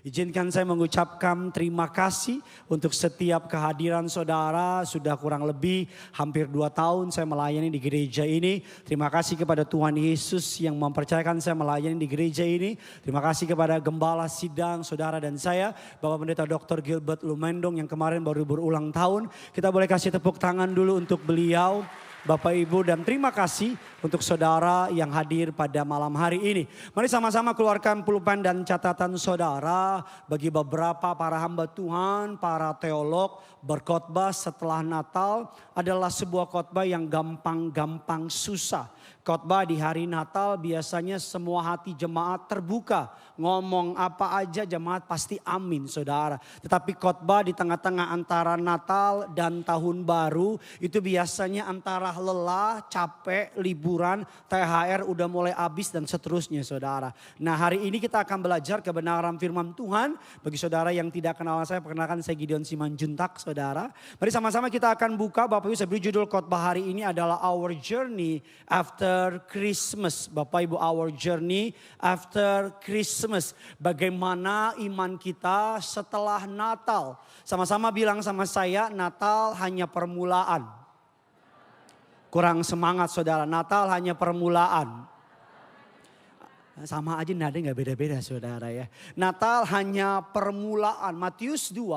Izinkan saya mengucapkan terima kasih untuk setiap kehadiran saudara. Sudah kurang lebih hampir 2 tahun saya melayani di gereja ini. Terima kasih kepada Tuhan Yesus yang mempercayakan saya melayani di gereja ini. Terima kasih kepada Gembala Sidang, saudara dan saya, Bapak Pendeta Dr. Gilbert Lumendong yang kemarin baru berulang tahun. Kita boleh kasih tepuk tangan dulu untuk beliau. Bapak Ibu, dan terima kasih untuk saudara yang hadir pada malam hari ini. Mari sama-sama keluarkan pulpen dan catatan saudara. Bagi beberapa para hamba Tuhan, para teolog, berkhotbah setelah Natal adalah sebuah khotbah yang gampang-gampang susah. Khotbah di hari Natal biasanya semua hati jemaat terbuka. Ngomong apa aja jemaat pasti amin, saudara. Tetapi khotbah di tengah-tengah antara Natal dan Tahun Baru itu biasanya antara lelah, capek, liburan, THR udah mulai habis dan seterusnya, saudara. Nah, hari ini kita akan belajar kebenaran firman Tuhan. Bagi saudara yang tidak kenal saya, perkenalkan saya Gideon Simanjuntak, saudara. Mari sama-sama kita akan buka. Bapak Ibu, saya beri judul khotbah hari ini adalah Our Journey After Christmas. Bapak Ibu, Our Journey After Christmas. Bagaimana iman kita setelah Natal. Sama-sama bilang sama saya, Natal hanya permulaan. Kurang semangat saudara, Natal hanya permulaan. Sama aja nadanya gak beda-beda saudara ya. Natal hanya permulaan. Matius 2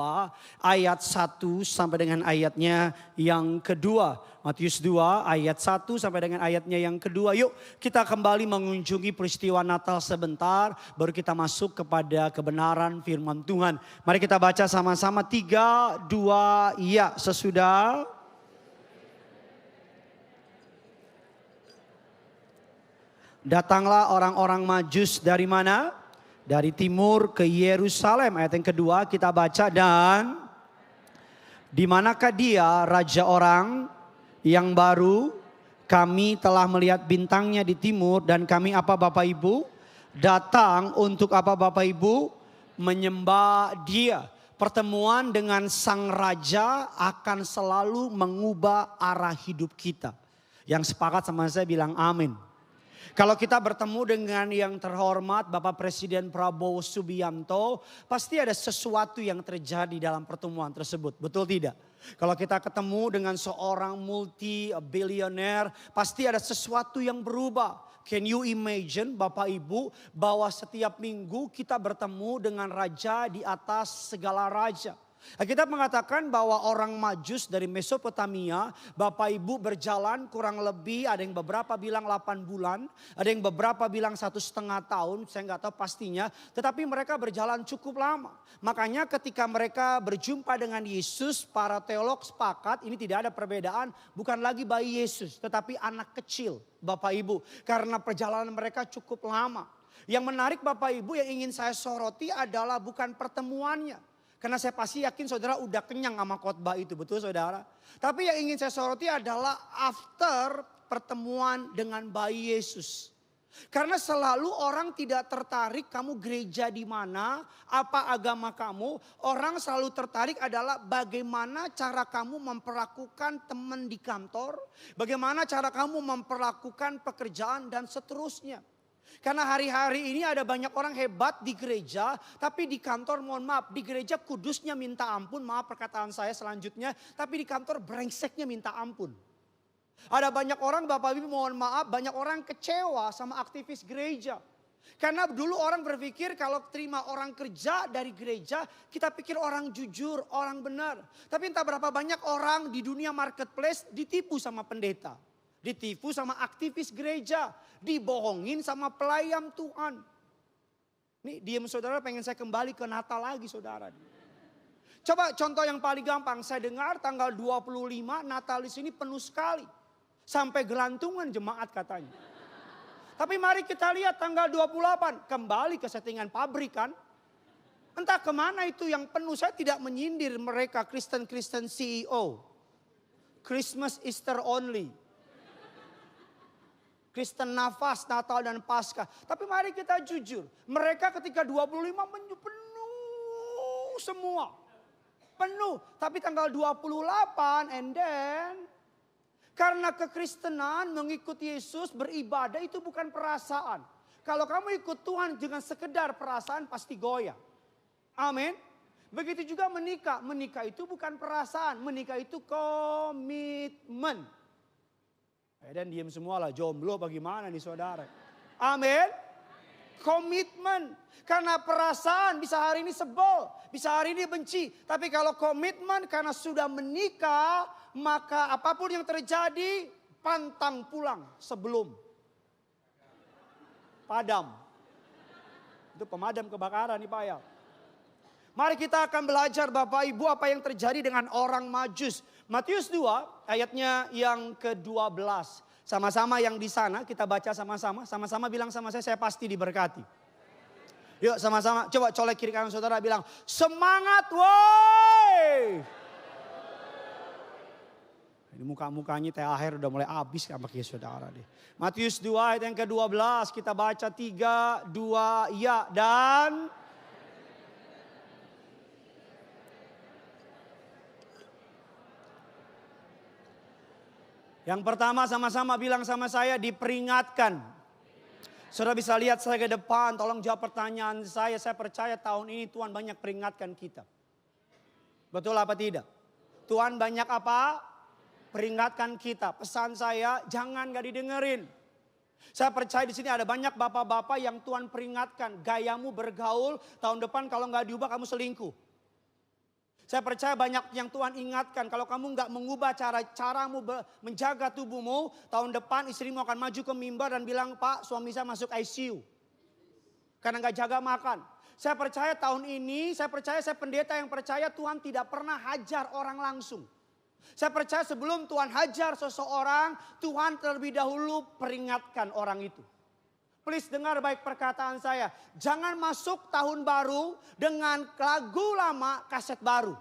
ayat 1 sampai dengan ayatnya yang kedua. Matius 2 ayat 1 sampai dengan ayatnya yang kedua. Yuk kita kembali mengunjungi peristiwa Natal sebentar. Baru kita masuk kepada kebenaran firman Tuhan. Mari kita baca sama-sama 3, 2, ya sesudah. Datanglah orang-orang Majus dari mana? Dari timur ke Yerusalem. Ayat yang kedua kita baca, dan di manakah dia raja orang yang baru? Kami telah melihat bintangnya di timur, dan kami apa Bapak Ibu? Datang untuk apa Bapak Ibu? Menyembah dia. Pertemuan dengan sang raja akan selalu mengubah arah hidup kita. Yang sepakat sama saya bilang amin. Kalau kita bertemu dengan yang terhormat Bapak Presiden Prabowo Subianto, pasti ada sesuatu yang terjadi dalam pertemuan tersebut. Betul tidak? Kalau kita ketemu dengan seorang multi-billionaire, pasti ada sesuatu yang berubah. Can you imagine Bapak Ibu bahwa setiap minggu kita bertemu dengan raja di atas segala raja. Kita mengatakan bahwa orang Majus dari Mesopotamia, Bapak Ibu berjalan kurang lebih, ada yang beberapa bilang 8 bulan, ada yang beberapa bilang 1,5 tahun, saya nggak tahu pastinya. Tetapi mereka berjalan cukup lama. Makanya ketika mereka berjumpa dengan Yesus, para teolog sepakat ini tidak ada perbedaan, bukan lagi bayi Yesus, tetapi anak kecil Bapak Ibu. Karena perjalanan mereka cukup lama. Yang menarik Bapak Ibu yang ingin saya soroti adalah bukan pertemuannya. Karena saya pasti yakin saudara udah kenyang sama khotbah itu, betul saudara? Tapi yang ingin saya soroti adalah after pertemuan dengan bayi Yesus. Karena selalu orang tidak tertarik kamu gereja di mana, apa agama kamu. Orang selalu tertarik adalah bagaimana cara kamu memperlakukan teman di kantor. Bagaimana cara kamu memperlakukan pekerjaan dan seterusnya. Karena hari-hari ini ada banyak orang hebat di gereja, tapi di kantor mohon maaf, di gereja kudusnya minta ampun, maaf perkataan saya selanjutnya, tapi di kantor brengseknya minta ampun. Ada banyak orang Bapak Ibu mohon maaf, banyak orang kecewa sama aktivis gereja. Karena dulu orang berpikir kalau terima orang kerja dari gereja, kita pikir orang jujur, orang benar. Tapi entah berapa banyak orang di dunia marketplace ditipu sama pendeta. Ditipu sama aktivis gereja, dibohongin sama pelayan Tuhan. Nih diam saudara, pengen saya kembali ke Natal lagi saudara. Coba contoh yang paling gampang, saya dengar tanggal 25 Natal di sini penuh sekali. Sampai gelantungan jemaat katanya. Tapi mari kita lihat tanggal 28, kembali ke settingan pabrik kan. Entah kemana itu yang penuh, saya tidak menyindir mereka Kristen-Kristen CEO. Christmas, Easter only. Kristen nafas, Natal dan Paskah. Tapi mari kita jujur. Mereka ketika 25 penuh semua. Penuh. Tapi tanggal 28 and then. Karena kekristenan mengikuti Yesus beribadah itu bukan perasaan. Kalau kamu ikut Tuhan dengan sekedar perasaan pasti goyah. Amin. Begitu juga menikah. Menikah itu bukan perasaan. Menikah itu komitmen. Dan diem semua lah. Jomblo bagaimana nih saudara. Amin. Komitmen. Karena perasaan bisa hari ini sebel. Bisa hari ini benci. Tapi kalau komitmen karena sudah menikah. Maka apapun yang terjadi. Pantang pulang sebelum padam. Itu pemadam kebakaran nih Pak ya. Mari kita akan belajar Bapak Ibu apa yang terjadi dengan orang Majus. Matius 2 ayatnya yang ke-12. Sama-sama yang di sana kita baca sama-sama. Sama-sama bilang sama saya pasti diberkati. Yuk sama-sama coba colek kiri kanan saudara bilang semangat woi. Ini muka-mukanya THR udah mulai habis sama kayak saudara deh. Matius 2 ayat yang ke-12 kita baca 3, 2, ya dan... Yang pertama sama-sama bilang sama saya diperingatkan. Saudara bisa lihat saya ke depan, tolong jawab pertanyaan saya. Saya percaya tahun ini Tuhan banyak peringatkan kita. Betul apa tidak? Tuhan banyak apa? Peringatkan kita. Pesan saya jangan gak didengerin. Saya percaya di sini ada banyak bapak-bapak yang Tuhan peringatkan. Gayamu bergaul, tahun depan kalau gak diubah kamu selingkuh. Saya percaya banyak yang Tuhan ingatkan. Kalau kamu nggak mengubah caramu menjaga tubuhmu. Tahun depan istrimu akan maju ke mimbar dan bilang, Pak suami saya masuk ICU. Karena nggak jaga makan. Saya percaya tahun ini, saya pendeta yang percaya Tuhan tidak pernah hajar orang langsung. Saya percaya sebelum Tuhan hajar seseorang, Tuhan terlebih dahulu peringatkan orang itu. Please dengar baik perkataan saya. Jangan masuk tahun baru dengan lagu lama kaset baru.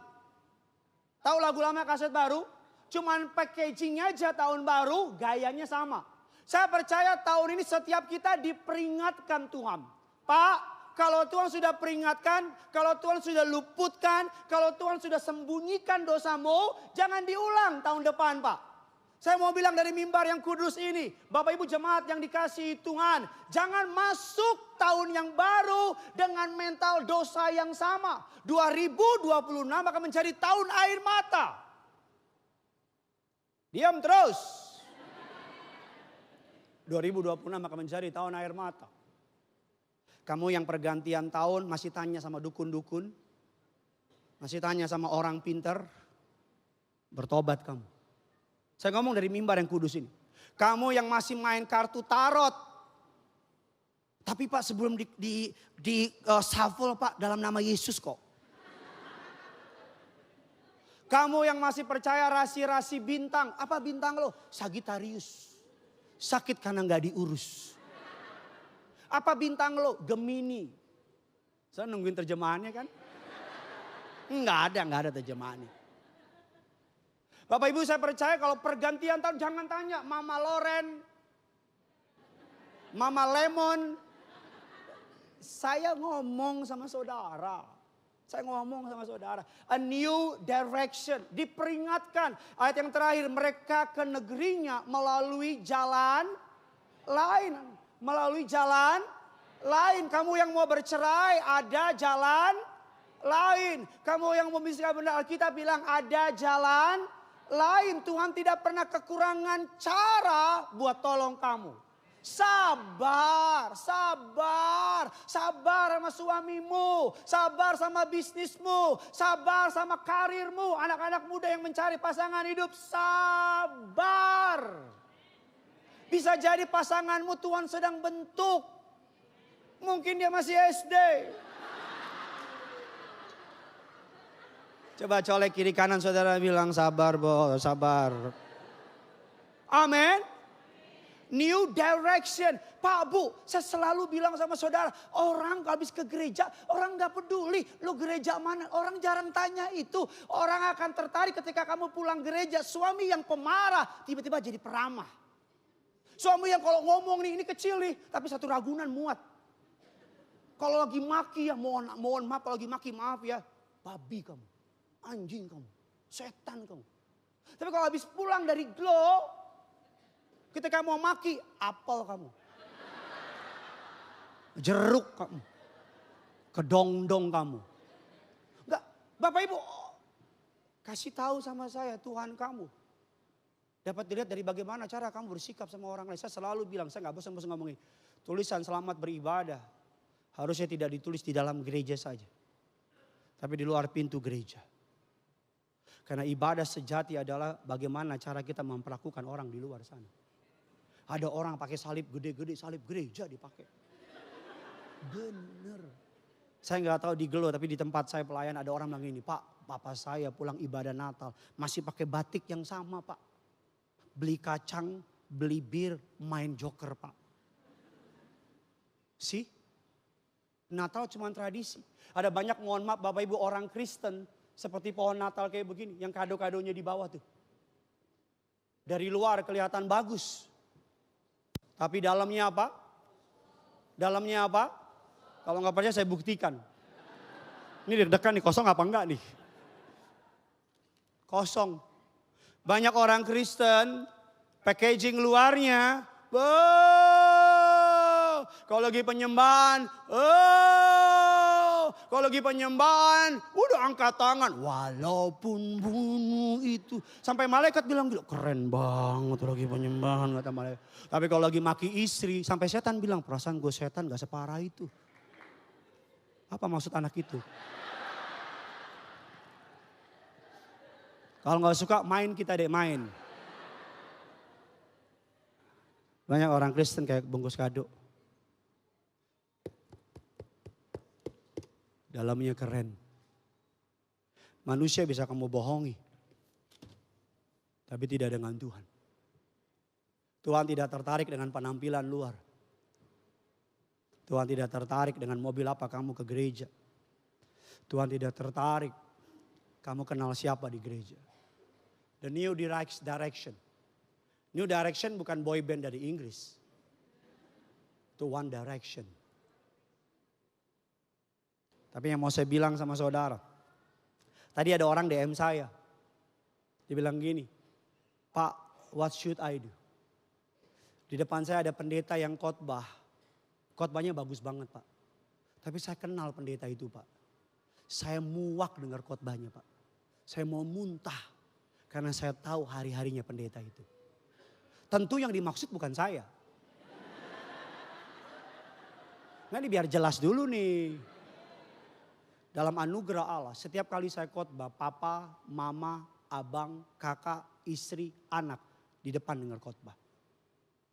Tahu lagu lama kaset baru? Cuman packagingnya aja tahun baru, gayanya sama. Saya percaya tahun ini setiap kita diperingatkan Tuhan. Pak, kalau Tuhan sudah peringatkan, kalau Tuhan sudah luputkan, kalau Tuhan sudah sembunyikan dosamu, jangan diulang tahun depan Pak. Saya mau bilang dari mimbar yang kudus ini, Bapak Ibu jemaat yang dikasihi Tuhan, jangan masuk tahun yang baru dengan mental dosa yang sama. 2026 akan menjadi tahun air mata. Diam terus. 2026 akan menjadi tahun air mata. Kamu yang pergantian tahun masih tanya sama dukun-dukun, masih tanya sama orang pintar, bertobat kamu. Saya ngomong dari mimbar yang kudus ini. Kamu yang masih main kartu tarot. Tapi Pak sebelum di shuffle Pak dalam nama Yesus kok. Kamu yang masih percaya rasi-rasi bintang. Apa bintang lo? Sagittarius. Sakit karena gak diurus. Apa bintang lo? Gemini. Saya nungguin terjemahannya kan. Nggak ada terjemahannya. Bapak Ibu saya percaya kalau pergantian tahun jangan tanya Mama Loren, Mama Lemon. Saya ngomong sama saudara. A new direction. Diperingatkan. Ayat yang terakhir mereka ke negerinya melalui jalan lain. Melalui jalan lain. Kamu yang mau bercerai ada jalan lain. Kamu yang membisikkan benda Alkitab bilang ada jalan lain. Tuhan tidak pernah kekurangan cara buat tolong kamu. Sabar sama suamimu, sabar sama bisnismu, sabar sama karirmu. Anak-anak muda yang mencari pasangan hidup, sabar. Bisa jadi pasanganmu Tuhan sedang bentuk. Mungkin dia masih SD. Coba colek kiri kanan saudara bilang sabar sabar. Amin. New direction. Pak Bu, saya selalu bilang sama saudara. Orang habis ke gereja, orang gak peduli. Lo gereja mana? Orang jarang tanya itu. Orang akan tertarik ketika kamu pulang gereja. Suami yang pemarah, tiba-tiba jadi peramah. Suami yang kalau ngomong nih, ini kecil nih. Tapi satu Ragunan muat. Kalau lagi maki ya, mohon maaf. Kalau lagi maki maaf ya. Babi kamu. Anjing kamu, setan kamu. Tapi kalau habis pulang dari Glow, ketika mau maki, apel kamu. Jeruk kamu. Kedongdong kamu. Bapak Ibu, kasih tahu sama saya Tuhan kamu. Dapat dilihat dari bagaimana cara kamu bersikap sama orang lain. Saya selalu bilang, saya gak bosan-bosan ngomongin. Tulisan selamat beribadah harusnya tidak ditulis di dalam gereja saja. Tapi di luar pintu gereja. Karena ibadah sejati adalah bagaimana cara kita memperlakukan orang di luar sana. Ada orang pakai salib gede-gede, salib gereja dipakai. Bener. Saya nggak tahu di Gelo, tapi di tempat saya pelayan ada orang bilang ini, Pak, papa saya pulang ibadah Natal masih pakai batik yang sama, Pak. Beli kacang, beli bir, main joker, Pak. Sih? Natal cuma tradisi. Ada banyak, mohon maaf Bapak Ibu, orang Kristen seperti pohon Natal kayak begini, yang kado-kadonya di bawah tuh. Dari luar kelihatan bagus. Tapi dalamnya apa? Dalamnya apa? Kalau nggak percaya saya buktikan. Ini deg-degan nih, kosong apa enggak nih? Kosong. Banyak orang Kristen, packaging luarnya, kalau lagi penyembahan, kalau lagi penyembahan, udah angkat tangan. Walaupun bunuh itu. Sampai malaikat bilang, keren banget lagi penyembahan, kata malaikat. Tapi kalau lagi maki istri, sampai setan bilang, perasaan gue setan gak separah itu. Apa maksud anak itu? Kalau gak suka main kita deh main. Banyak orang Kristen kayak bungkus kado. Dalamnya keren. Manusia bisa kamu bohongi. Tapi tidak dengan Tuhan. Tuhan tidak tertarik dengan penampilan luar. Tuhan tidak tertarik dengan mobil apa kamu ke gereja. Tuhan tidak tertarik kamu kenal siapa di gereja. The New Direction. New Direction bukan boy band dari Inggris. Itu One Direction. Tapi yang mau saya bilang sama saudara. Tadi ada orang DM saya. Dia bilang gini. Pak, what should I do? Di depan saya ada pendeta yang khotbah. Khotbahnya bagus banget, Pak. Tapi saya kenal pendeta itu, Pak. Saya muak dengar khotbahnya, Pak. Saya mau muntah. Karena saya tahu hari-harinya pendeta itu. Tentu yang dimaksud bukan saya. Nah, ini biar jelas dulu nih. Dalam anugerah Allah, setiap kali saya khotbah, papa, mama, abang, kakak, istri, anak di depan dengar khotbah.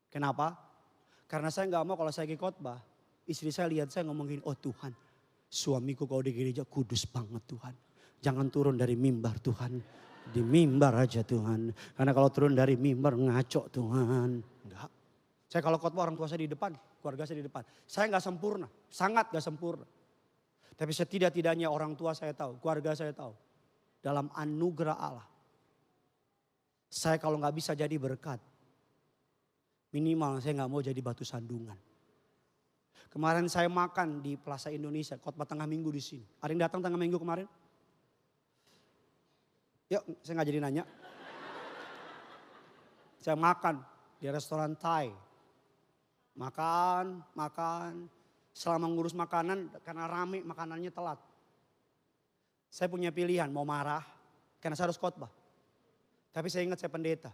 Kenapa? Karena saya nggak mau kalau saya lagi khotbah, istri saya lihat saya ngomongin, oh Tuhan, suamiku kalau di gereja kudus banget Tuhan. Jangan turun dari mimbar Tuhan, di mimbar aja Tuhan. Karena kalau turun dari mimbar ngaco Tuhan. Enggak. Saya kalau khotbah orang tua saya di depan, keluarga saya di depan. Saya nggak sempurna, sangat nggak sempurna. Tapi setidak-tidaknya orang tua saya tahu, keluarga saya tahu. Dalam anugerah Allah. Saya kalau nggak bisa jadi berkat. Minimal saya nggak mau jadi batu sandungan. Kemarin saya makan di Plaza Indonesia, khotbah tengah minggu di sini. Ada yang datang tengah minggu kemarin? Yuk, saya nggak jadi nanya. Saya makan di restoran Thai. Makan. Selama ngurus makanan, karena rame makanannya telat. Saya punya pilihan, mau marah, karena saya harus khotbah. Tapi saya ingat saya pendeta.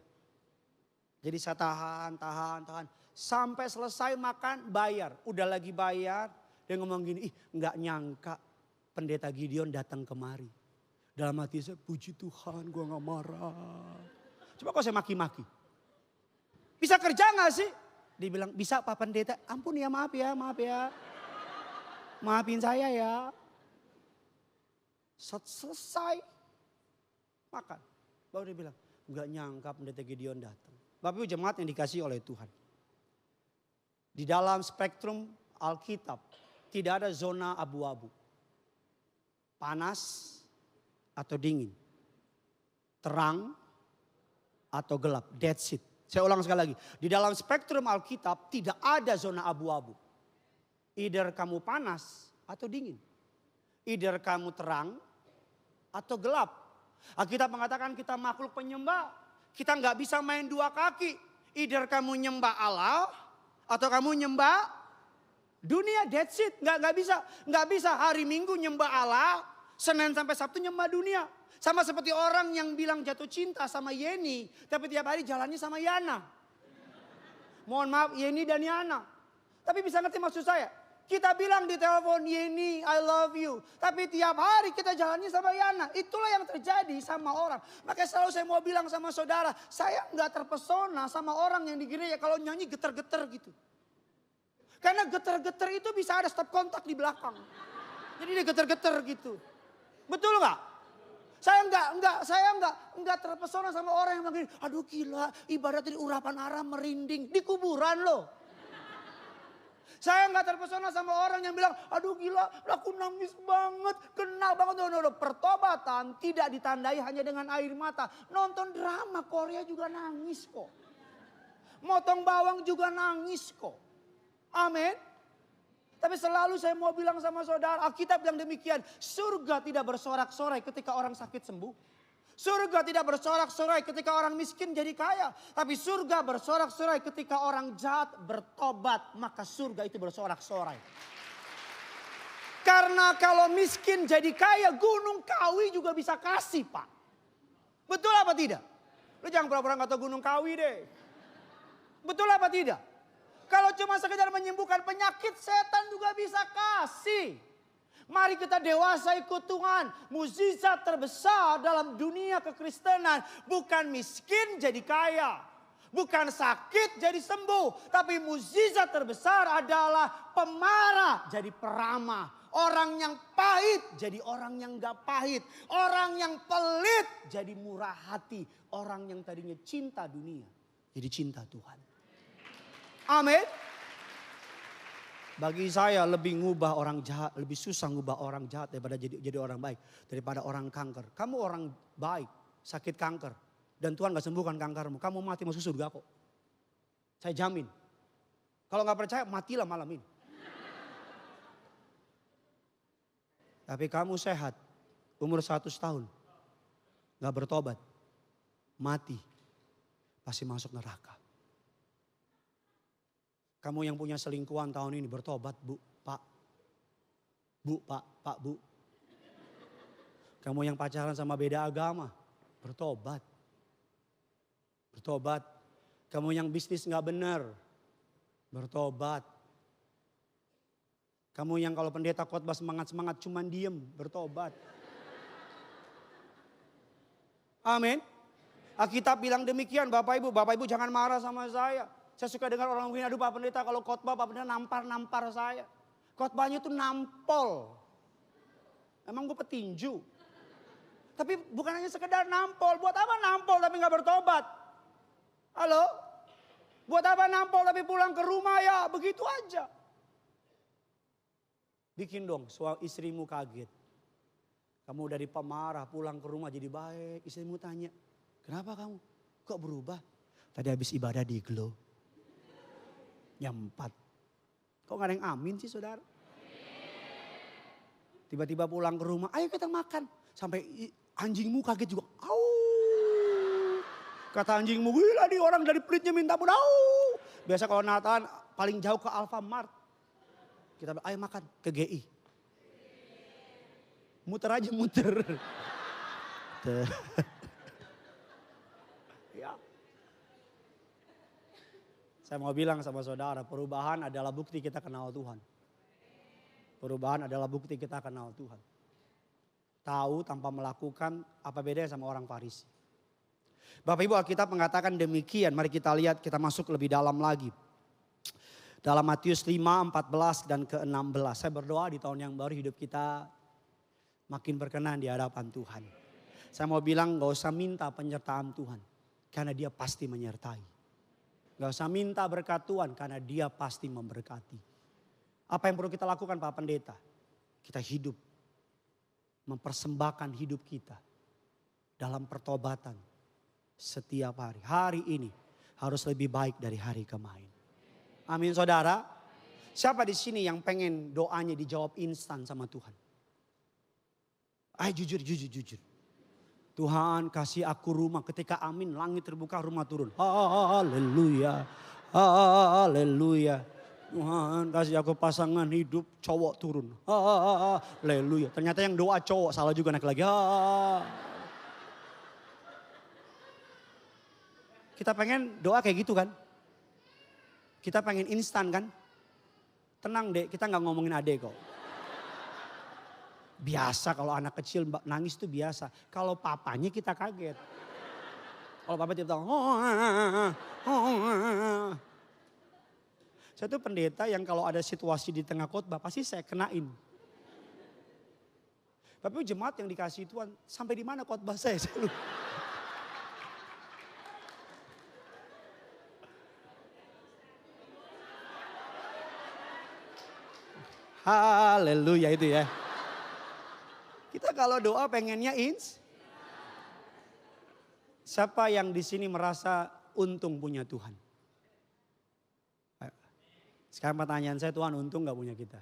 Jadi saya tahan. Sampai selesai makan, bayar. Udah lagi bayar, dia ngomong gini, nggak nyangka pendeta Gideon datang kemari. Dalam hati saya, puji Tuhan gue gak marah. Coba kok saya maki-maki. Bisa kerja gak sih? Dibilang, bisa Pak Pendeta. Ampun ya, maaf ya. Maafin saya ya. Selesai makan. Baru dia bilang, gak nyangka pendeta Gideon datang. Bapak Ibu jemaat yang dikasih oleh Tuhan. Di dalam spektrum Alkitab tidak ada zona abu-abu. Panas atau dingin. Terang atau gelap. That's it. Saya ulang sekali lagi. Di dalam spektrum Alkitab tidak ada zona abu-abu. Either kamu panas atau dingin. Either kamu terang atau gelap. Alkitab mengatakan kita makhluk penyembah. Kita nggak bisa main dua kaki. Either kamu nyembah Allah atau kamu nyembah dunia. That's it. Nggak bisa hari Minggu nyembah Allah. Senin sampai Sabtu nyembah dunia. Sama seperti orang yang bilang jatuh cinta sama Yeni, tapi tiap hari jalannya sama Yana. Mohon maaf Yeni dan Yana. Tapi bisa ngerti maksud saya? Kita bilang di telepon Yeni I love you. Tapi tiap hari kita jalannya sama Yana. Itulah yang terjadi sama orang. Makanya selalu saya mau bilang sama saudara. Saya nggak terpesona sama orang yang di gereja kalau nyanyi geter-geter gitu. Karena geter-geter itu bisa ada stop kontak di belakang. Jadi dia geter-geter gitu. Betul nggak? Saya enggak terpesona sama orang yang bilang, aduh gila, ibarat di urapan arah merinding di kuburan loh. Saya enggak terpesona sama orang yang bilang, aduh gila, aku nangis banget, kena banget. No. Pertobatan tidak ditandai hanya dengan air mata. Nonton drama Korea juga nangis kok. Motong bawang juga nangis kok. Amin. Tapi selalu saya mau bilang sama saudara, Alkitab bilang demikian. Surga tidak bersorak-sorai ketika orang sakit sembuh. Surga tidak bersorak-sorai ketika orang miskin jadi kaya. Tapi surga bersorak-sorai ketika orang jahat bertobat. Maka surga itu bersorak-sorai. Karena kalau miskin jadi kaya, Gunung Kawi juga bisa kasih Pak. Betul apa tidak? Lu jangan pura-pura gak tahu Gunung Kawi deh. Betul apa tidak? Kalau cuma sekedar menyembuhkan penyakit, setan juga bisa kasih. Mari kita dewasa ikut Tuhan. Mukjizat terbesar dalam dunia kekristenan bukan miskin jadi kaya. Bukan sakit jadi sembuh. Tapi mukjizat terbesar adalah pemarah jadi peramah. Orang yang pahit jadi orang yang gak pahit. Orang yang pelit jadi murah hati. Orang yang tadinya cinta dunia jadi cinta Tuhan. Amin. Bagi saya lebih ngubah orang jahat, lebih susah ngubah orang jahat daripada jadi orang baik. Daripada orang kanker. Kamu orang baik, sakit kanker. Dan Tuhan gak sembuhkan kankermu. Kamu mati masuk surga kok. Saya jamin. Kalau gak percaya matilah malam ini. Tapi kamu sehat, umur 100 tahun. Gak bertobat, mati. Pasti masuk neraka. Kamu yang punya selingkuhan tahun ini bertobat bu, pak. Bu, pak, bu. Kamu yang pacaran sama beda agama, bertobat. Bertobat. Kamu yang bisnis gak benar, bertobat. Kamu yang kalau pendeta khotbah semangat-semangat cuman diem, bertobat. Amin. Alkitab bilang demikian Bapak Ibu jangan marah sama saya. Saya suka dengar orang begini, aduh Pak Pendeta kalau khotbah Pak Pendeta nampar saya. Khotbahnya itu nampol. Emang gue petinju. Tapi bukan hanya sekedar nampol. Buat apa nampol tapi gak bertobat? Halo? Buat apa nampol tapi pulang ke rumah ya begitu aja. Bikin dong istrimu kaget. Kamu dari pemarah pulang ke rumah jadi baik. Istrimu tanya, kenapa kamu? Kok berubah? Tadi habis ibadah di Glow. Jam 4. Kok gak ada yang amin sih saudara? Tiba-tiba pulang ke rumah, ayo kita makan. Sampai anjingmu kaget juga. Au. Kata anjingmu, gila nih orang dari pelitnya minta pun. Au. Biasa kalau Nathan paling jauh ke Alfamart. Kita ayo makan ke GI. Muter aja muter. Ya. Saya mau bilang sama saudara, perubahan adalah bukti kita kenal Tuhan. Perubahan adalah bukti kita kenal Tuhan. Tahu tanpa melakukan, apa bedanya sama orang Farisi. Bapak Ibu Alkitab mengatakan demikian, mari kita lihat, kita masuk lebih dalam lagi. Dalam Matius 5, 14 dan ke-16. Saya berdoa di tahun yang baru hidup kita makin berkenan di hadapan Tuhan. Saya mau bilang gak usah minta penyertaan Tuhan. Karena dia pasti menyertai. Gak usah minta berkat Tuhan karena dia pasti memberkati. Apa yang perlu kita lakukan Pak Pendeta? Kita hidup. Mempersembahkan hidup kita. Dalam pertobatan. Setiap hari. Hari ini harus lebih baik dari hari kemarin. Amin saudara. Siapa di sini yang pengen doanya dijawab instan sama Tuhan? Ayo jujur. Tuhan kasih aku rumah, ketika amin langit terbuka rumah turun. Haleluya, haleluya. Tuhan kasih aku pasangan hidup cowok turun. Haleluya. Ternyata yang doa cowok salah juga naik lagi. Kita pengen doa kayak gitu kan. Kita pengen instan kan. Tenang dek, kita nggak ngomongin adek kok. Biasa kalau anak kecil nangis itu biasa. Kalau papanya kita kaget. Kalau papa tiba-tiba saya tuh pendeta yang kalau ada situasi di tengah khotbah pasti saya kenain. Tapi jemaat yang dikasih Tuhan, sampai di mana khotbah saya? Saya lupa. Haleluya itu ya. Kita kalau doa pengennya siapa yang di sini merasa untung punya Tuhan? Sekarang pertanyaan saya, Tuhan untung gak punya kita?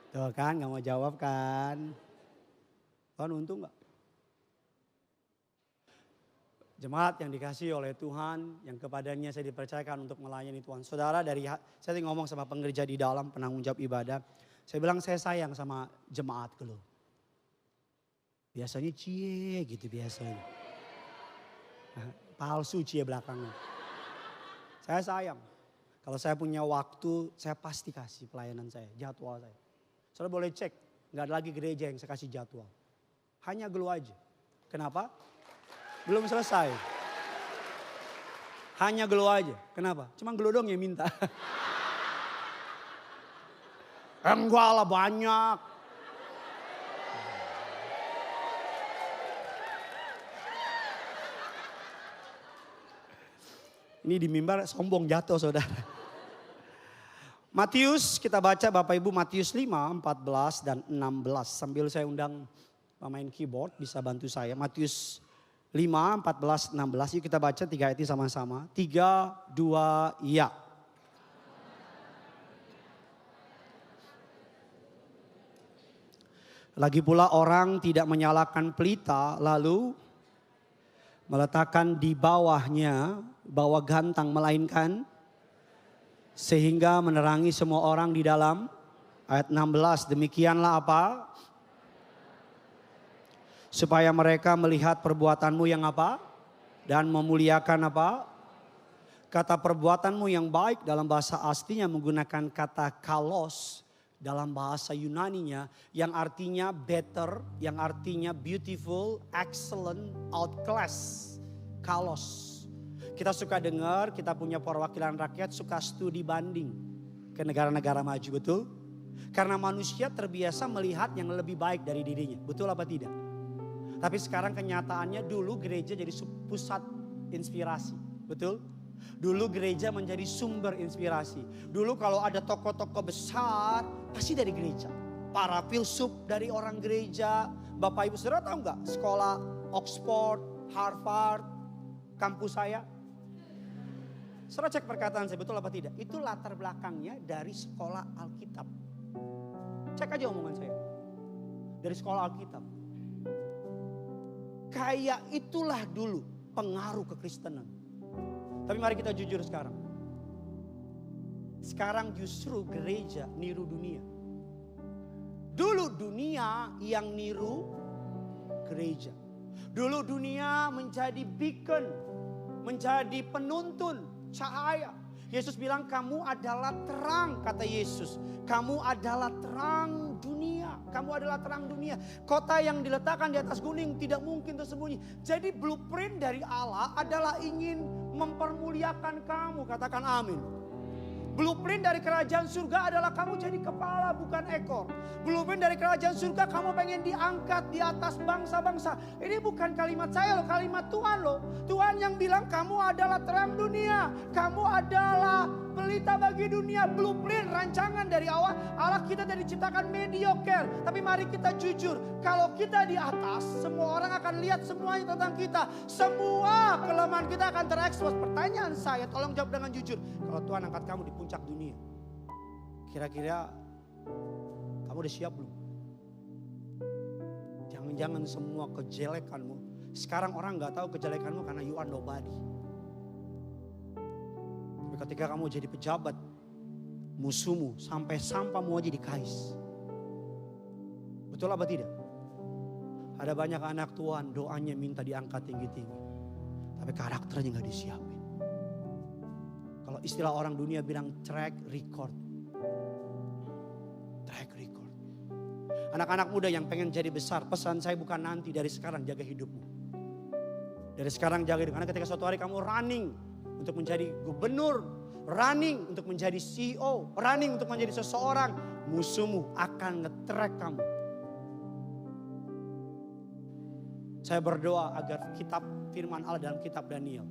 Tuh kan gak mau jawab kan? Tuhan untung gak? Jemaat yang dikasih oleh Tuhan, yang kepadanya saya dipercayakan untuk melayani Tuhan. Saudara, saya ngomong sama pengerja di dalam, penanggung jawab ibadah. Saya bilang saya sayang sama jemaat lo. Biasanya cie gitu biasanya. Palsu cie belakangnya. Saya sayang. Kalau saya punya waktu, saya pasti kasih pelayanan saya, jadwal saya. Saudara boleh cek, gak ada lagi gereja yang saya kasih jadwal. Hanya Gelo aja. Kenapa? Belum selesai. Hanya Gelo aja. Kenapa? Cuma Gelo dong yang minta. Enggak lah banyak. Ini di mimbar sombong jatuh saudara. Matius kita baca Bapak Ibu Matius 5, 14 dan 16. Sambil saya undang pemain keyboard bisa bantu saya. Matius 5, 14, 16. Yuk kita baca 3 ayat ini sama-sama. 3, 2, ya. Lagi pula orang tidak menyalakan pelita lalu meletakkan di bawahnya bawah gantang melainkan sehingga menerangi semua orang di dalam. Ayat 16 demikianlah apa? Supaya mereka melihat perbuatanmu yang apa? Dan memuliakan apa? Kata perbuatanmu yang baik dalam bahasa aslinya menggunakan kata kalos. Dalam bahasa Yunaninya yang artinya better, yang artinya beautiful, excellent, outclass. Kalos. Kita suka dengar, kita punya perwakilan rakyat suka studi banding ke negara-negara maju, betul? Karena manusia terbiasa melihat yang lebih baik dari dirinya, betul apa tidak? Tapi sekarang kenyataannya dulu gereja jadi pusat inspirasi, betul? Dulu gereja menjadi sumber inspirasi. Dulu kalau ada tokoh-tokoh besar pasti dari gereja. Para filsuf dari orang gereja. Bapak Ibu saudara tahu nggak sekolah Oxford, Harvard, kampus saya? Saudara cek perkataan saya betul apa tidak? Itu latar belakangnya dari sekolah Alkitab. Cek aja omongan saya. Dari sekolah Alkitab. Kayak itulah dulu pengaruh kekristenan. Tapi mari kita jujur sekarang. Sekarang justru gereja niru dunia. Dulu dunia yang niru gereja. Dulu dunia menjadi beacon, menjadi penuntun cahaya. Yesus bilang kamu adalah terang, kata Yesus. Kamu adalah terang dunia. Kamu adalah terang dunia. Kota yang diletakkan di atas gunung tidak mungkin tersembunyi. Jadi blueprint dari Allah adalah ingin mempermuliakan kamu. Katakan amin. Blueprint dari kerajaan surga adalah kamu jadi kepala bukan ekor. Blueprint dari kerajaan surga kamu pengen diangkat di atas bangsa-bangsa. Ini bukan kalimat saya loh, kalimat Tuhan loh. Tuhan yang bilang kamu adalah terang dunia. Kamu adalah pelita bagi dunia. Blueprint rancangan dari awal. Allah kita tidak diciptakan mediocre. Tapi mari kita jujur. Kalau kita di atas, semua orang akan lihat semuanya tentang kita. Semua kelemahan kita akan terekspos. Pertanyaan saya, tolong jawab dengan jujur. Kalau Tuhan angkat kamu di puncak dunia, kira-kira kamu udah siap belum? Jangan-jangan semua kejelekanmu. Sekarang orang gak tahu kejelekanmu karena you are nobody. Tapi ketika kamu jadi pejabat, musuhmu sampai sampahmu aja dikais. Betul apa tidak? Ada banyak anak Tuhan doanya minta diangkat tinggi-tinggi. Tapi karakternya gak disiapin. Kalau istilah orang dunia bilang track record. Track record. Anak-anak muda yang pengen jadi besar, pesan saya bukan nanti, dari sekarang jaga hidupmu. Dari sekarang jaga hidup. Karena ketika suatu hari kamu running untuk menjadi gubernur, running untuk menjadi CEO, running untuk menjadi seseorang, musuhmu akan nge-track kamu. Saya berdoa agar kitab firman Allah dalam kitab Daniel,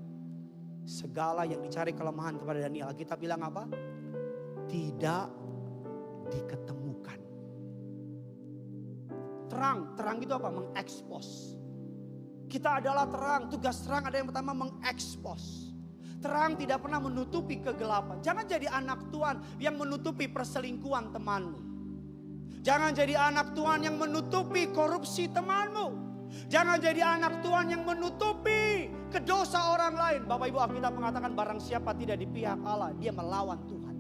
segala yang dicari kelemahan kepada Daniel, Alkitab bilang apa? Tidak diketemukan. Terang itu apa? Mengekspos. Kita adalah terang, tugas terang ada yang pertama mengekspos. Terang tidak pernah menutupi kegelapan. Jangan jadi anak Tuhan yang menutupi perselingkuhan temanmu. Jangan jadi anak Tuhan yang menutupi korupsi temanmu. Jangan jadi anak Tuhan yang menutupi kedosa orang lain. Bapak Ibu, Alkitab mengatakan barang siapa tidak di pihak Allah, dia melawan Tuhan.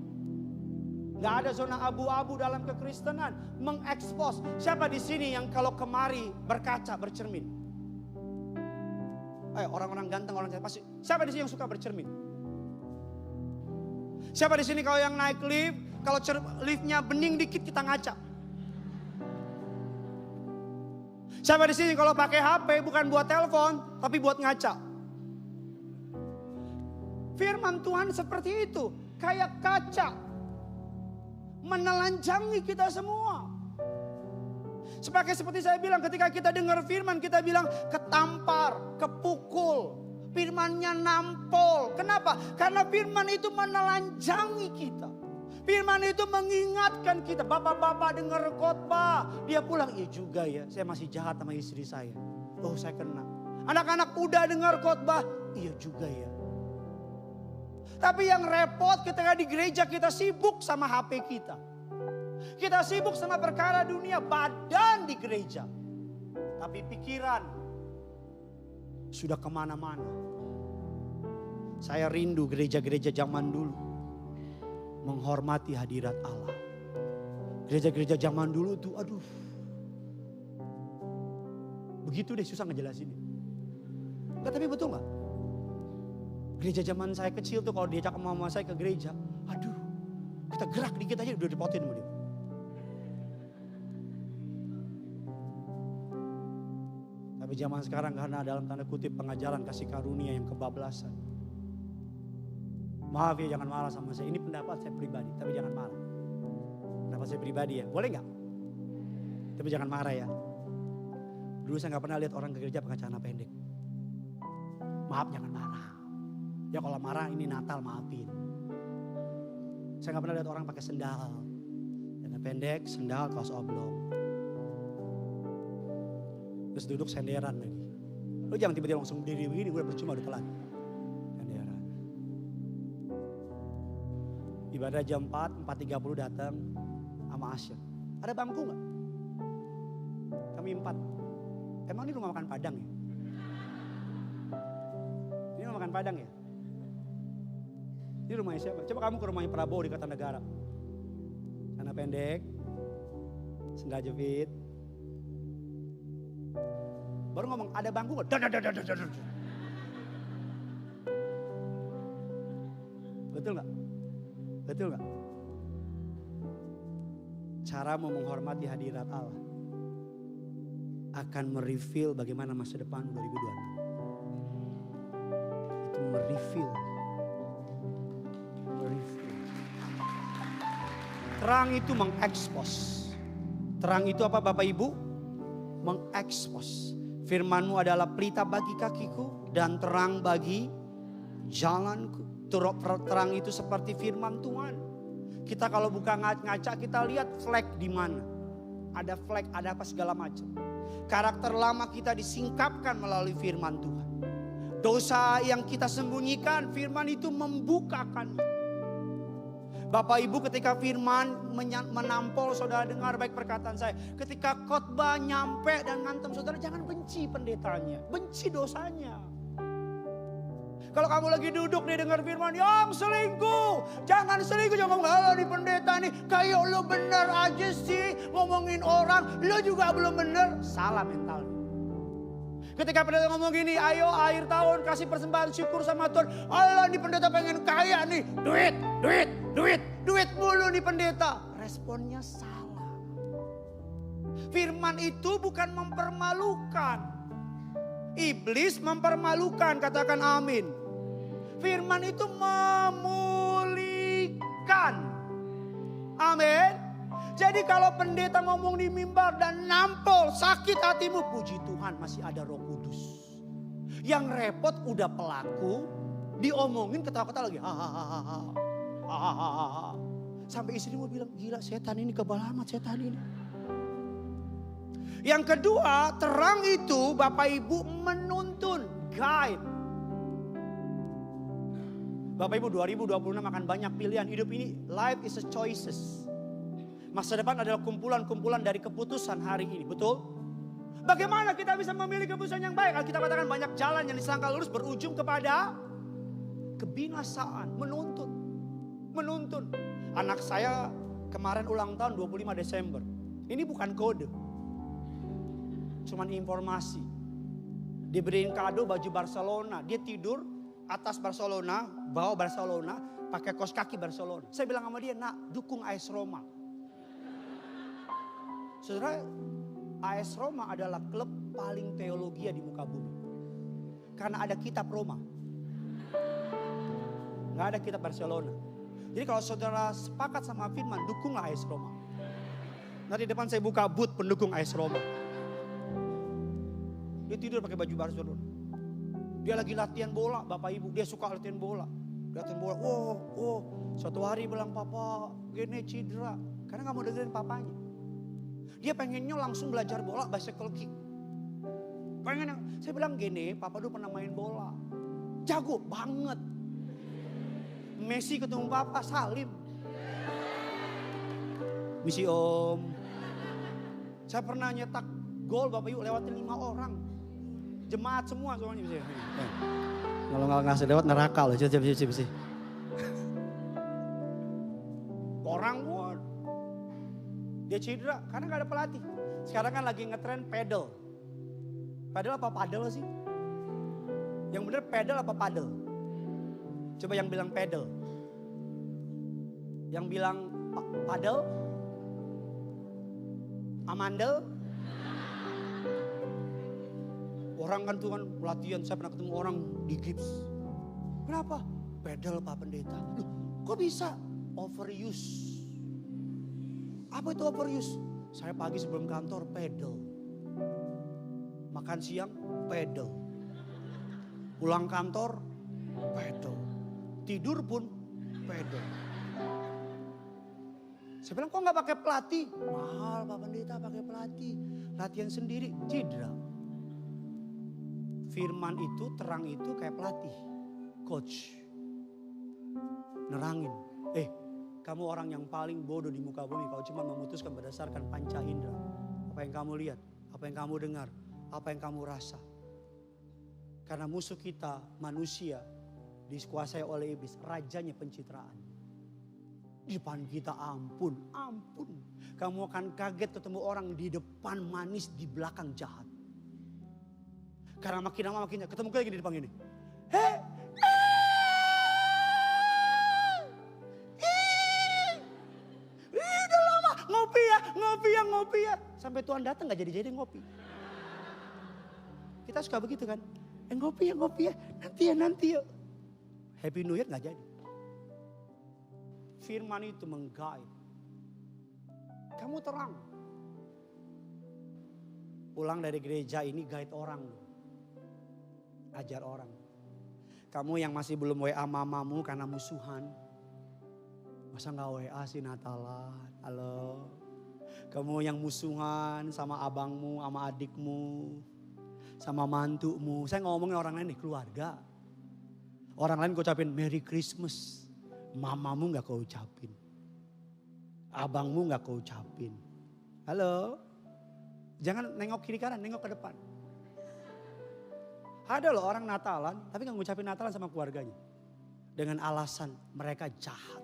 Gak ada zona abu-abu dalam kekristenan. Mengekspos. Siapa di sini yang kalau kemari berkaca, bercermin? Orang-orang ganteng, orang cantik pasti. Siapa di sini yang suka bercermin? Siapa di sini kalau yang naik lift, kalau liftnya bening dikit kita ngaca? Siapa di sini kalau pakai HP bukan buat telepon, tapi buat ngaca? Firman Tuhan seperti itu, kayak kaca, menelanjangi kita semua. Seperti saya bilang, ketika kita dengar firman, kita bilang ketampar, kepukul, firmannya nampol. Kenapa? Karena firman itu menelanjangi kita. Firman itu mengingatkan kita. Bapak-bapak dengar khotbah, dia pulang, iya juga ya, saya masih jahat sama istri saya. Oh, saya kena. Anak-anak muda dengar khotbah, iya juga ya. Tapi yang repot ketika di gereja kita sibuk sama HP kita. Kita sibuk sama perkara dunia, badan di gereja. Tapi pikiran sudah kemana-mana. Saya rindu gereja-gereja zaman dulu menghormati hadirat Allah. Gereja-gereja zaman dulu tuh aduh. Begitu deh, susah ngejelasin. Enggak, tapi betul gak? Gereja zaman saya kecil tuh kalau diajak mama saya ke gereja, aduh, kita gerak dikit aja udah dipotin sama dia. Tapi zaman sekarang karena dalam tanda kutip pengajaran kasih karunia yang kebablasan. Maaf ya, jangan marah sama saya. Ini pendapat saya pribadi, tapi jangan marah. Pendapat saya pribadi ya, boleh gak? Tapi jangan marah ya. Dulu saya gak pernah lihat orang ke gereja pakai celana pendek. Maaf, jangan marah. Ya kalau marah ini Natal, maafin. Saya gak pernah lihat orang pakai sendal. Celana pendek, sendal, kaos oblong. Terus duduk senderan lagi. Lu jangan tiba-tiba langsung berdiri begini, gue percuma udah telat. Senderan. Ibadah jam 4, 4.30 datang sama Asyik. Ada bangku gak? Kami 4. Emang ini rumah makan Padang ya? Ini rumah makan Padang ya? Ini rumahnya siapa? Coba kamu ke rumahnya Prabowo di Kertanegara. Celana pendek, sendal jepit. Baru ngomong ada bangku gak? Betul gak? Betul gak? Caramu menghormati hadirat Allah akan mereveal bagaimana masa depan 2026. Itu mereveal. Terang itu mengekspos. Terang itu apa Bapak Ibu? Mengekspos. Firman-Mu adalah pelita bagi kakiku dan terang bagi jalanku. Terang itu seperti firman Tuhan. Kita kalau buka ngaca kita lihat flag di mana. Ada flag, ada apa segala macam. Karakter lama kita disingkapkan melalui firman Tuhan. Dosa yang kita sembunyikan, firman itu membukakan. Bapak Ibu, ketika firman menampol, saudara dengar baik perkataan saya. Ketika khotbah nyampe dan ngantem saudara, jangan benci pendetanya, benci dosanya. Kalau kamu lagi duduk nih dengar firman, yang selingkuh. Jangan selingkuh, jangan ngomong, "Halo nih pendeta nih, kayak lo bener aja sih ngomongin orang, lo juga belum bener." Salah mentalnya. Ketika pendeta ngomong gini, "Ayo akhir tahun kasih persembahan syukur sama Tuhan." Allah nih pendeta pengen kaya nih. Duit mulu nih pendeta. Responnya salah. Firman itu bukan mempermalukan. Iblis mempermalukan, katakan amin. Firman itu memulihkan. Amin. Jadi kalau pendeta ngomong di mimbar dan nampol sakit hatimu, puji Tuhan masih ada Roh Kudus. Yang repot udah pelaku, diomongin ketawa-ketawa lagi. Sampai istrimu bilang, "Gila setan ini, kebal amat setan ini." Yang kedua, terang itu Bapak Ibu menuntun, guide. Bapak Ibu 2026 akan banyak pilihan. Hidup ini, life is a choices. Masa depan adalah kumpulan-kumpulan dari keputusan hari ini, betul? Bagaimana kita bisa memilih keputusan yang baik? Kita katakan banyak jalan yang disangka lurus berujung kepada kebinasaan, menuntun. Anak saya kemarin ulang tahun 25 Desember. Ini bukan kode. Cuman informasi. Diberiin kado baju Barcelona. Dia tidur atas Barcelona, bawah Barcelona, pakai kaos kaki Barcelona. Saya bilang sama dia, "Nak, dukung AS Roma." Saudara, AS Roma adalah klub paling teologia di muka bumi. Karena ada kitab Roma. Nggak ada kitab Barcelona. Jadi kalau saudara sepakat sama firman, dukunglah AS Roma. Nanti depan saya buka booth pendukung AS Roma. Dia tidur pakai baju Barcelona. Dia lagi latihan bola, Bapak Ibu. Dia suka latihan bola. Suatu hari bilang, "Papa, gini cedera." Karena gak mau dengerin papanya. Dia pengennya langsung belajar bola, bicycle kick. Saya bilang gini, "Papa dulu pernah main bola. Jago banget. Messi ketemu Papa, salim. Misi Om. Saya pernah nyetak gol Bapak Ibu lewatin 5 orang. Jemaat semua soalnya." Kalau nggak ngasih lewat neraka loh, sih. Orang pun dia cedera karena nggak ada pelatih. Sekarang kan lagi ngetren pedal. Pedal apa padel sih? Yang bener pedal apa padel? Coba yang bilang pedal. Yang bilang padel? Amandel? Orang kan tuh kan latihan, saya pernah ketemu orang di gips. Kenapa? Pedal Pak Pendeta. Loh, kok bisa? Overuse. Apa itu overuse? Saya pagi sebelum kantor pedal. Makan siang pedal. Pulang kantor pedal. Tidur pun pedal. Saya bilang, "Kok gak pakai pelatih?" "Mahal Pak Pendeta pakai pelatih. Latihan sendiri cedera." Firman itu, terang itu kayak pelatih, coach. Nerangin, kamu orang yang paling bodoh di muka bumi kalau cuma memutuskan berdasarkan panca indera. Apa yang kamu lihat, apa yang kamu dengar, apa yang kamu rasa. Karena musuh kita manusia dikuasai oleh iblis, rajanya pencitraan. Di depan kita ampun. Kamu akan kaget ketemu orang di depan manis, di belakang jahat. Karena makin lama makin ketemu lagi di depan gini. Udah lama ngopi ya. Sampai Tuhan datang gak jadi ngopi. Kita suka begitu kan. Ngopi ya. Nanti ya. Happy New Year gak jadi. Firman itu meng-guide. Kamu terang. Pulang dari gereja ini guide orang. Ajar orang. Kamu yang masih belum WA mamamu karena musuhan. Masa gak WA sih Natalan? Halo. Kamu yang musuhan sama abangmu, sama adikmu, sama mantumu. Saya ngomongin orang lain nih, keluarga. Orang lain kau ucapin Merry Christmas. Mamamu gak kau ucapin. Abangmu gak kau ucapin. Halo. Jangan nengok kiri kanan, nengok ke depan. Ada loh orang Natalan tapi gak ngucapin Natalan sama keluarganya. Dengan alasan mereka jahat.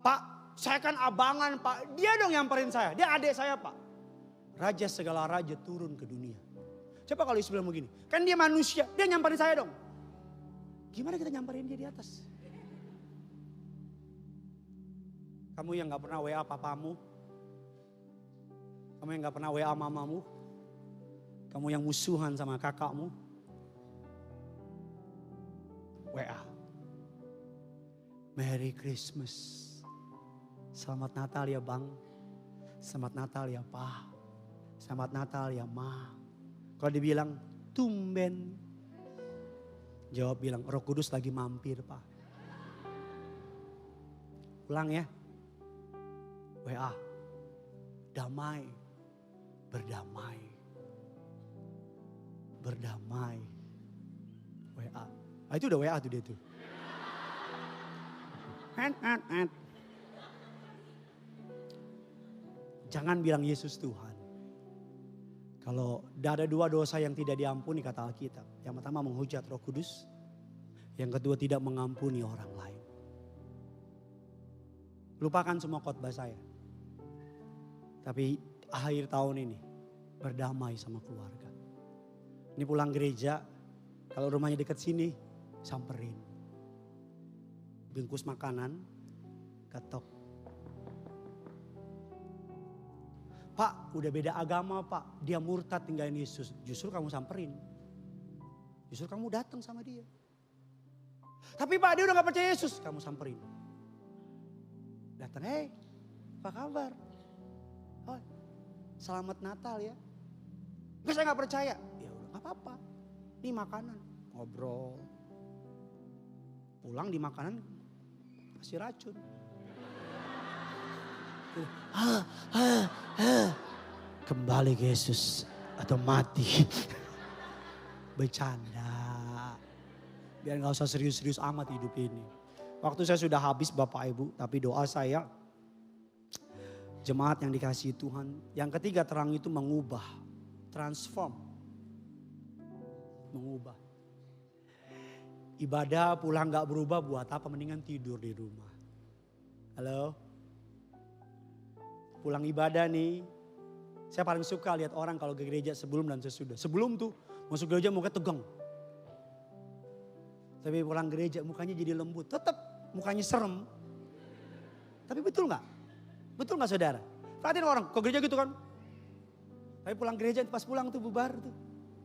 Pak, saya kan abangan Pak. Dia dong nyamperin saya. Dia adik saya Pak. Raja segala raja turun ke dunia. Coba kalau Yesus bilang begini. Kan dia manusia. Dia nyamperin saya dong. Gimana kita nyamperin dia di atas? Kamu yang gak pernah WA papamu. Kamu yang gak pernah WA mamamu. Kamu yang musuhan sama kakakmu. WA. Merry Christmas. Selamat Natal ya Bang. Selamat Natal ya Pa. Selamat Natal ya Ma. Kalau dibilang tumben. Jawab bilang Roh Kudus lagi mampir Pa. Ulang ya. WA. Damai. Berdamai. Berdamai. WA. Itu udah WA tuh dia tuh. Jangan bilang Yesus Tuhan. Kalau ada 2 dosa yang tidak diampuni kata Alkitab. Yang pertama menghujat Roh Kudus. Yang kedua tidak mengampuni orang lain. Lupakan semua khotbah saya. Tapi akhir tahun ini berdamai sama keluarga. Ini pulang gereja, kalau rumahnya dekat sini, samperin. Bungkus makanan, ketok. Pak, udah beda agama Pak, dia murtad tinggalin Yesus. Justru kamu samperin. Justru kamu datang sama dia. Tapi Pak, dia udah gak percaya Yesus, kamu samperin. Datang, hey, apa kabar? Oh, selamat Natal ya. Enggak, saya gak percaya. Ya udah gak apa-apa. Ini makanan. Ngobrol. Pulang di makanan kasih racun. Kembali ke Yesus atau mati. Bercanda. Biar gak usah serius-serius amat hidup ini. Waktu saya sudah habis Bapak Ibu. Tapi doa saya, jemaat yang dikasihi Tuhan. Yang ketiga, terang itu mengubah. Transform. Mengubah. Ibadah pulang gak berubah buat apa? Mendingan tidur di rumah. Halo? Pulang ibadah nih. Saya paling suka lihat orang kalau ke gereja sebelum dan sesudah. Sebelum tuh masuk gereja mukanya tegang. Tapi pulang gereja mukanya jadi lembut. Tetap mukanya serem. Tapi betul gak? Betul gak saudara? Perhatiin orang ke gereja gitu kan. Tapi pulang gereja pas pulang tuh bubar tuh.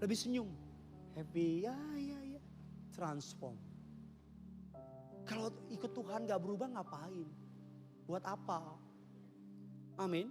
Lebih senyum. Happy. Ya. Transform. Kalau ikut Tuhan gak berubah ngapain? Buat apa? Amin.